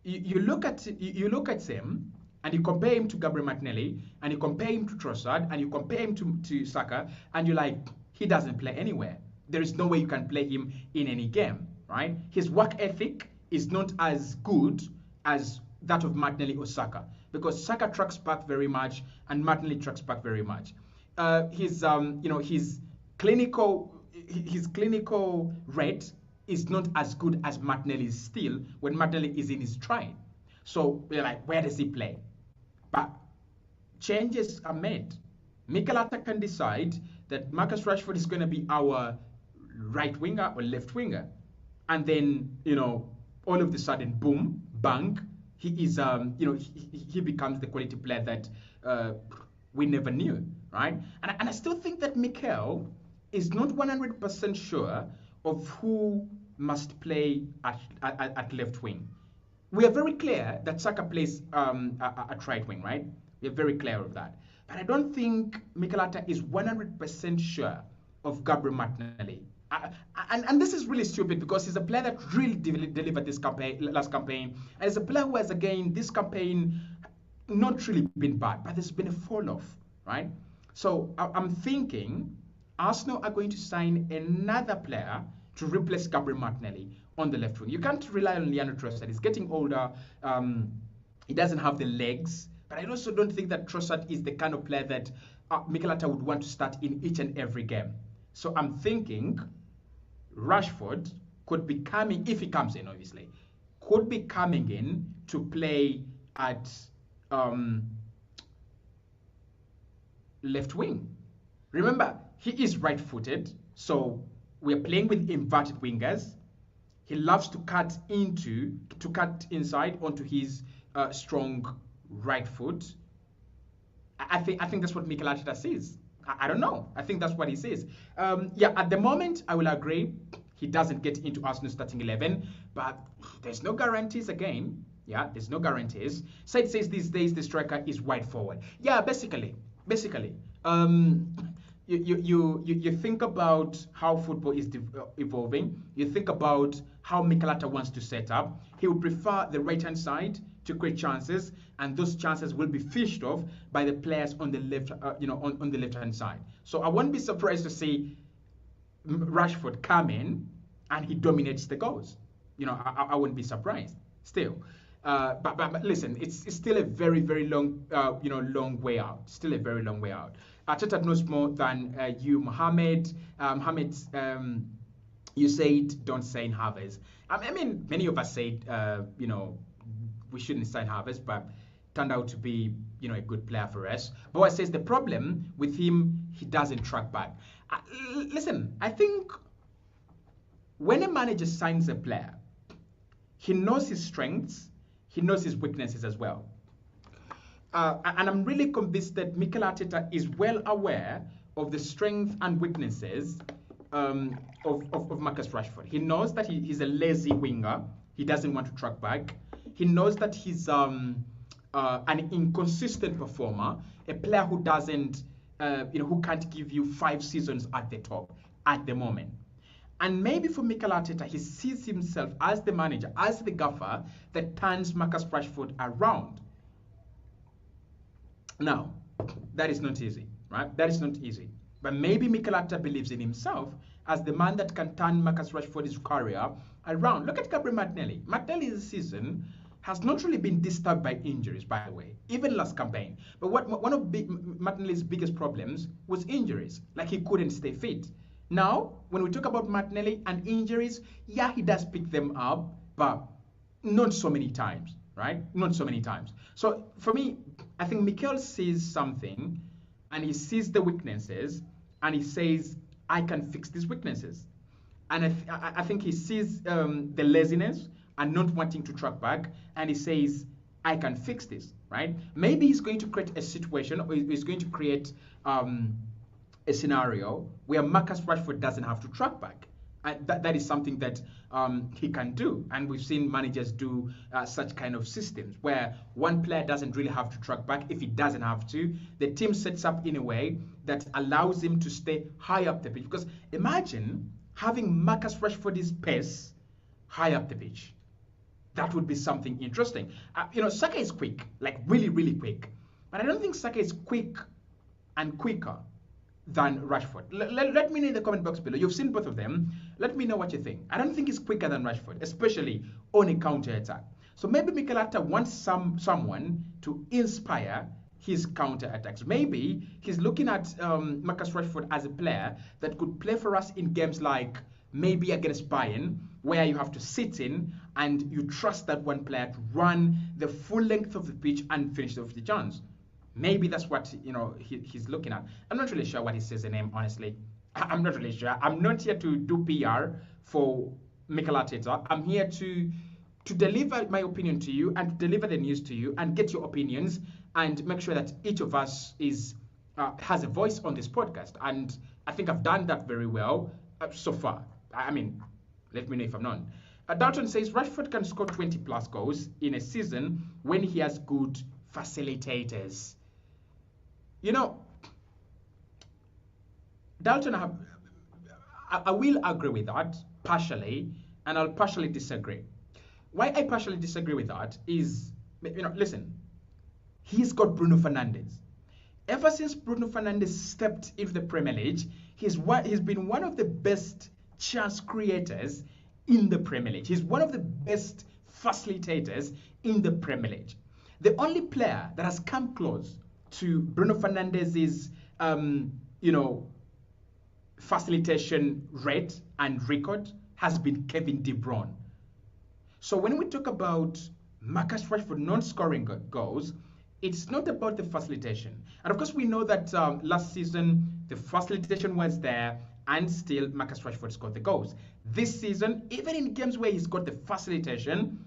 You look at him and you compare him to Gabriel Martinelli, and you compare him to Trossard, and you compare him to Saka, and you're like, he doesn't play anywhere. There is no way you can play him in any game, right? His work ethic is not as good as that of Martinelli or Saka, because Saka tracks back very much and Martinelli tracks back very much. His clinical rate is not as good as Martinelli's still when Martinelli is in his stride. So we're like, where does he play? But changes are made. Mikel Arteta can decide that Marcus Rashford is going to be our right winger or left winger, and then all of a sudden, boom, bang, he is he becomes the quality player that we never knew, right? And I still think that Mikel is not 100% sure of who must play at left wing. We are very clear that Saka plays at right wing, right? We are very clear of that. But I don't think Mikel Arteta is 100% sure of Gabriel Martinelli. And this is really stupid, because he's a player that really delivered this last campaign. And he's a player who has, again, this campaign not really been bad, but there's been a fall off, right? So I'm thinking Arsenal are going to sign another player to replace Gabriel Martinelli on the left wing. You can't rely on Leandro Trossard. He's getting older. He doesn't have the legs. But I also don't think that Trossard is the kind of player that Mikel Arteta would want to start in each and every game. So I'm thinking Rashford could be coming, if he comes in, obviously, could be coming in to play at left wing. Remember, he is right-footed, so we're playing with inverted wingers. He loves to cut inside onto his strong right foot. I think that's what Mikel Arteta says. I don't know. I think that's what he says. Yeah, at the moment, I will agree. He doesn't get into Arsenal starting 11, but there's no guarantees again. Yeah, there's no guarantees. Said says these days the striker is wide forward. Yeah, basically. You think about how football is evolving. You think about how Mikel Arteta wants to set up. He would prefer the right-hand side to create chances, and those chances will be fished off by the players on the left, on the left-hand side. So I won't be surprised to see Rashford come in and he dominates the goals. I wouldn't be surprised still. But listen, it's still a very, very long, long way out. Still a very long way out. Arteta knows more than you, Mohammed. Mohammed, you said don't sign Havertz. I mean, many of us said, we shouldn't sign Havertz, but turned out to be, a good player for us. But what says the problem with him, he doesn't track back. Listen, I think when a manager signs a player, he knows his strengths, he knows his weaknesses as well. And I'm really convinced that Mikel Arteta is well aware of the strengths and weaknesses of Marcus Rashford. He knows that he's a lazy winger. He doesn't want to track back. He knows that he's an inconsistent performer, a player who doesn't, who can't give you 5 seasons at the top at the moment. And maybe for Mikel Arteta, he sees himself as the manager, as the gaffer that turns Marcus Rashford around. Now, that is not easy, right? That is not easy. But maybe Mikel Arteta believes in himself as the man that can turn Marcus Rashford's career around. Look at Gabriel Martinelli. Martinelli this season has not really been disturbed by injuries, by the way, even last campaign. But one of Martinelli's biggest problems was injuries, like he couldn't stay fit. Now, when we talk about Martinelli and injuries, yeah, he does pick them up, but not so many times, right? Not so many times. So for me, I think Mikel sees something, and he sees the weaknesses, and he says, I can fix these weaknesses. And I think he sees the laziness and not wanting to track back, and he says, I can fix this, right? Maybe he's going to create a situation, or he's going to create a scenario where Marcus Rashford doesn't have to track back. And that is something that he can do. And we've seen managers do such kind of systems where one player doesn't really have to track back. If he doesn't have to, the team sets up in a way that allows him to stay high up the pitch. Because imagine having Marcus Rashford's pace high up the pitch. That would be something interesting. Saka is quick, like really, really quick. But I don't think Saka is quick and quicker than Rashford. Let me know in the comment box below. You've seen both of them. Let me know what you think. I don't think he's quicker than Rashford, especially on a counter attack. So maybe Mikel Arteta wants someone to inspire his counter attacks. Maybe he's looking at Marcus Rashford as a player that could play for us in games like maybe against Bayern, where you have to sit in and you trust that one player to run the full length of the pitch and finish off the chance. Maybe that's what he's looking at. I'm not really sure what he says the name, honestly. I'm not really sure. I'm not here to do PR for Mikel Arteta. I'm here to deliver my opinion to you and to deliver the news to you and get your opinions and make sure that each of us has a voice on this podcast. And I think I've done that very well so far. I mean, let me know if I'm not. Dalton says Rashford can score 20 plus goals in a season when he has good facilitators. Dalton, I will agree with that partially, and I'll partially disagree. Why I partially disagree with that is, listen, he's got Bruno Fernandes. Ever since Bruno Fernandes stepped into the Premier League, he's been one of the best chance creators in the Premier League. He's one of the best facilitators in the Premier League. The only player that has come close to Bruno Fernandes's, facilitation rate and record has been Kevin De Bruyne. So when we talk about Marcus Rashford not scoring goals, it's not about the facilitation. And of course, we know that last season, the facilitation was there and still Marcus Rashford scored the goals. This season, even in games where he's got the facilitation,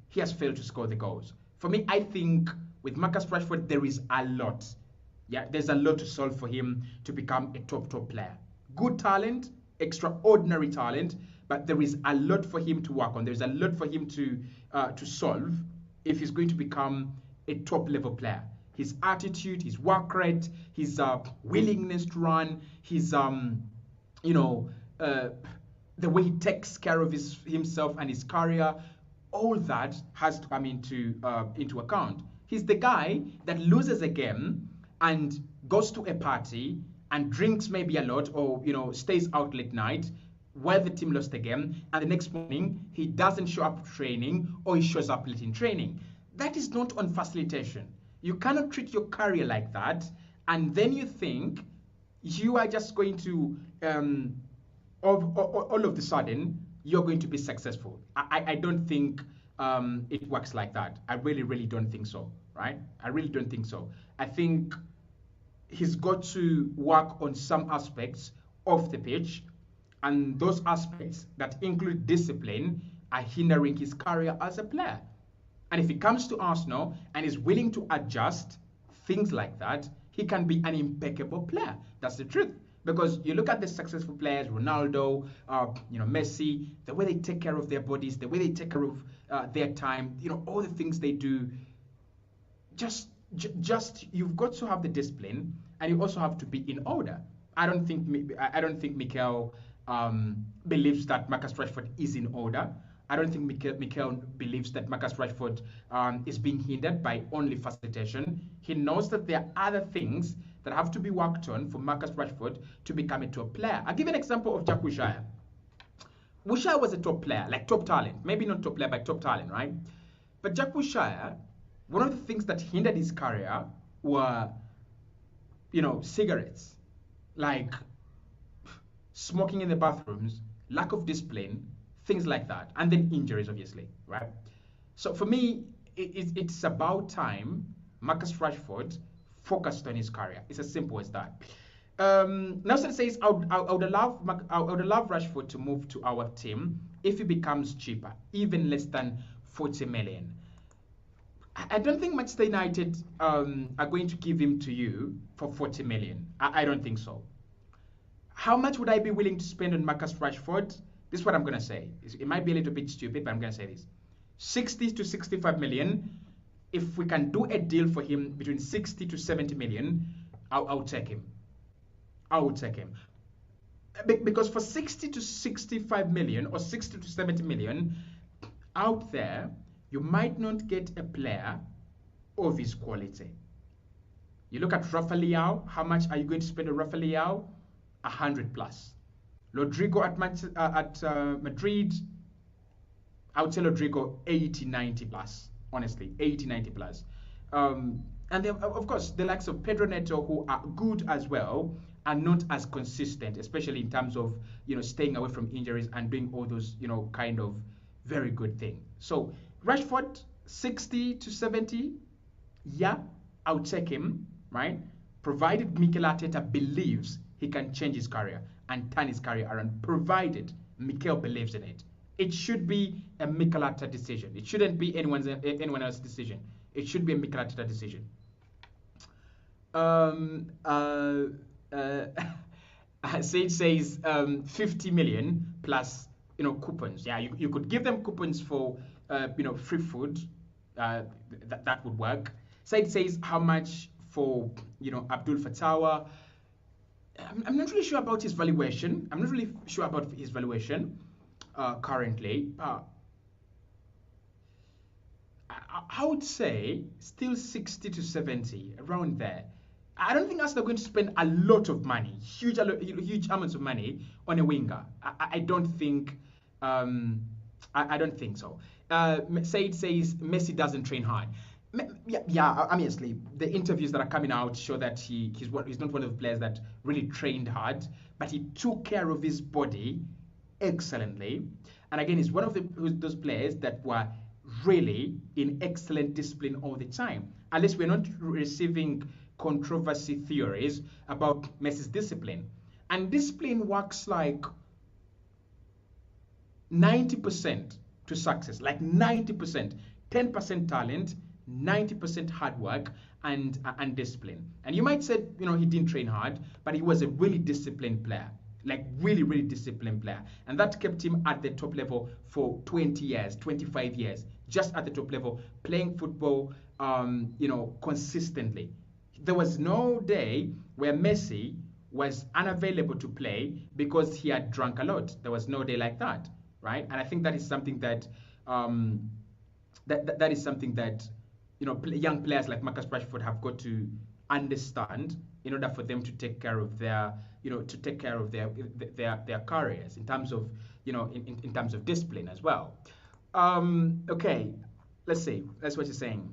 he has failed to score the goals. For me, I think with Marcus Rashford, there is a lot. Yeah, there's a lot to solve for him to become a top player. Good talent, extraordinary talent, but there is a lot for him to work on. There's a lot for him to solve if he's going to become a top level player. His attitude, his work rate, his willingness to run, his the way he takes care of himself and his career, all that has to come into account. He's the guy that loses a game and goes to a party and drinks maybe a lot, or stays out late night while the team lost the game, and the next morning he doesn't show up to training, or he shows up late in training. That is not on facilitation. You cannot treat your career like that, and then you think you are just going to all of a sudden you're going to be successful. I don't think it works like that. I really don't think so, right? I really don't think so. I think he's got to work on some aspects of the pitch, and those aspects that include discipline are hindering his career as a player. And if he comes to Arsenal and is willing to adjust things like that, he can be an impeccable player. That's the truth. Because you look at the successful players, Ronaldo, Messi, the way they take care of their bodies, the way they take care of their time, all the things they do. Just you've got to have the discipline, and you also have to be in order. I don't think Mikel believes that Marcus Rashford is in order. I don't think Mikel believes that Marcus Rashford is being hindered by only facilitation. He knows that there are other things that have to be worked on for Marcus Rashford to become a top player. I'll give an example of Jack Wilshere. Wilshere was a top player, like top talent. Maybe not top player, but top talent, right? But Jack Wilshere, one of the things that hindered his career were, cigarettes, like smoking in the bathrooms, lack of discipline, things like that, and then injuries, obviously, right? So for me, it's about time Marcus Rashford focused on his career. It's as simple as that. Nelson says, I would love Rashford to move to our team if he becomes cheaper, even less than 40 million. I don't think Manchester United are going to give him to you for 40 million. I don't think so. How much would I be willing to spend on Marcus Rashford? This is what I'm going to say. It might be a little bit stupid, but I'm going to say this. 60 to 65 million. If we can do a deal for him between 60 to 70 million, I'll take him. I would take him. Because for 60 to 65 million or 60 to 70 million, out there, you might not get a player of his quality. You look at Rafa Leao. How much are you going to spend on Rafa Leao? 100 plus. Rodrigo at Madrid, I would say Rodrigo 80, 90 plus. Honestly, 80, 90 plus. And then, of course, the likes of Pedro Neto, who are good as well, are not as consistent, especially in terms of, staying away from injuries and doing all those, kind of very good things. So Rashford, 60 to 70, yeah, I'll take him, right? Provided Mikel Arteta believes he can change his career and turn his career around, provided Mikel believes in it. It should be a Mikel Arteta decision. It shouldn't be anyone else's decision. It should be a Mikel Arteta decision. Sage says 50 million plus, coupons. Yeah, you could give them coupons for, free food. That would work. Sage says how much for, Abdul Fatawa. I'm not really sure about his valuation. Currently. I would say still 60 to 70, around there. I don't think Arsenal are going to spend a lot of money, huge amounts of money on a winger. I don't think. I don't think so. Said says Messi doesn't train hard. Yeah. Obviously, the interviews that are coming out show that he's not one of the players that really trained hard, but he took care of his body excellently. And again, he's one of those players that were really in excellent discipline all the time. Unless we're not receiving controversy theories about Messi's discipline. And discipline works like 90% to success, like 90%, 10% talent, 90% hard work and discipline. And you might say, he didn't train hard, but he was a really disciplined player, like really, really disciplined player. And that kept him at the top level for 20 years, 25 years, just at the top level, playing football, consistently. There was no day where Messi was unavailable to play because he had drunk a lot. There was no day like that, right? And I think that is something that that is something that young players like Marcus Rashford have got to understand in order for them to take care of their their careers in terms of in terms of discipline as well. Okay, let's see. That's what you're saying.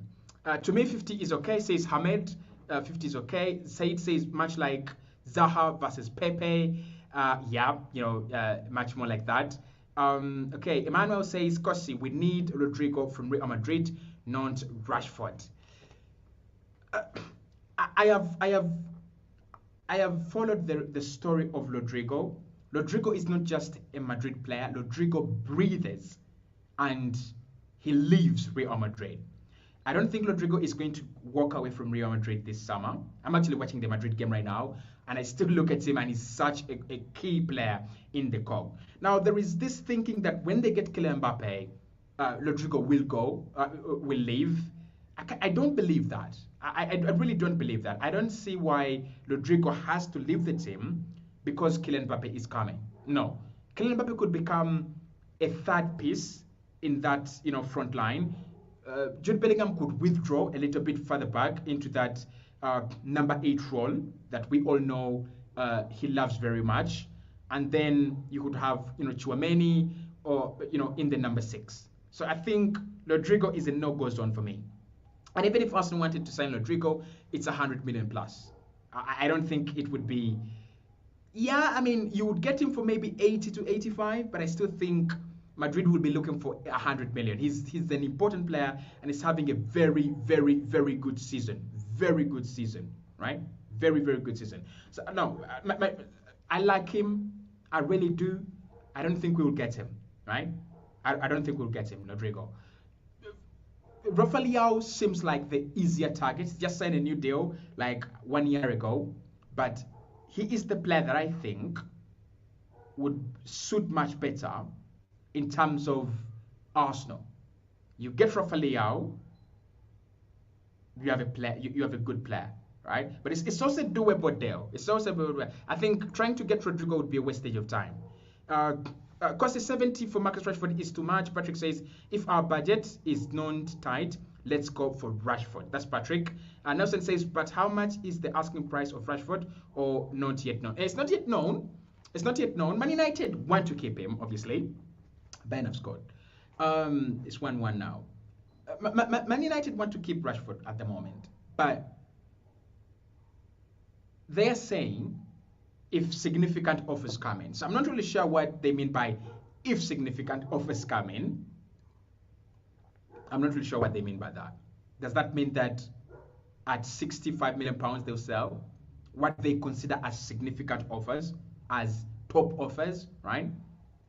To me, 50 is okay, says Hamed. 50 is okay. Said says much like Zaha versus Pepe. Much more like that. Okay, Emmanuel says, Kossi, we need Rodrigo from Real Madrid, not Rashford. I have followed the story of Rodrigo. Rodrigo is not just a Madrid player. Rodrigo breathes and he leaves Real Madrid. I don't think Rodrigo is going to walk away from Real Madrid this summer. I'm actually watching the Madrid game right now, and I still look at him, and he's such a key player in the club. Now, there is this thinking that when they get Kylian Mbappe, Rodrigo will leave. I don't believe that. I really don't believe that. I don't see why Rodrigo has to leave the team because Kylian Mbappe is coming. No. Kylian Mbappe could become a third piece in that front line. Jude Bellingham could withdraw a little bit further back into that number 8 role that we all know he loves very much, and then you could have Tchouaméni or in the number 6. So I think Rodrigo is a no-go zone for me. And even if Arsenal wanted to sign Rodrigo, it's 100 million plus. I don't think it would be. Yeah, I mean you would get him for maybe 80 to 85, but I still think Madrid will be looking for 100 million. He's an important player and he's having a very, very, very good season. Very good season, right? Very, very good season. So no, I like him. I really do. I don't think we will get him, right? I don't think we'll get him, Rodrigo. Rafael seems like the easier target. Just signed a new deal like 1 year ago, but he is the player that I think would suit much better in terms of Arsenal. You get Rafael, you have a player, you have a good player, right? But it's also a doable deal. It's also doable. I think trying to get Rodrigo would be a wastage of time. Cost 70 for Marcus Rashford is too much. Patrick says, if our budget is not tight, let's go for Rashford. That's Patrick. Nelson says, but how much is the asking price of Rashford, or not yet known? It's not yet known. It's not yet known. Man United want to keep him, obviously. Bayern have scored. It's 1-1 now. Man United want to keep Rashford at the moment, but they're saying if significant offers come in. So I'm not really sure what they mean by if significant offers come in. I'm not really sure what they mean by that. Does that mean that at £65 million they'll sell? What they consider as significant offers, as top offers, right?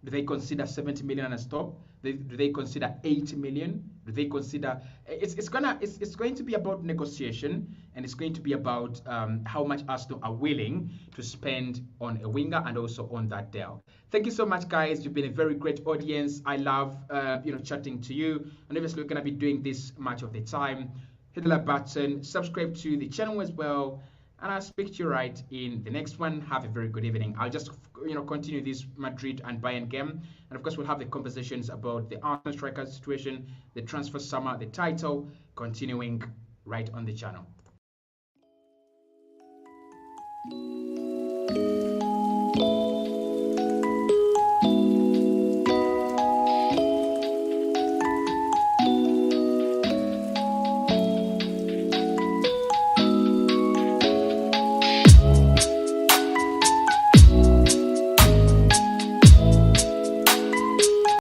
Do they consider 70 million as top? Do they consider 80 million? Do they consider it's going to be about negotiation, and it's going to be about how much Arsenal are willing to spend on a winger and also on that deal. Thank you so much, guys. You've been a very great audience. I love chatting to you, and obviously we're gonna be doing this much of the time. Hit the like button, subscribe to the channel as well, and I'll speak to you right in the next one. Have a very good evening. I'll just continue this Madrid and Bayern game, and of course we'll have the conversations about the Arsenal striker situation, the transfer summer, the title, continuing right on the channel.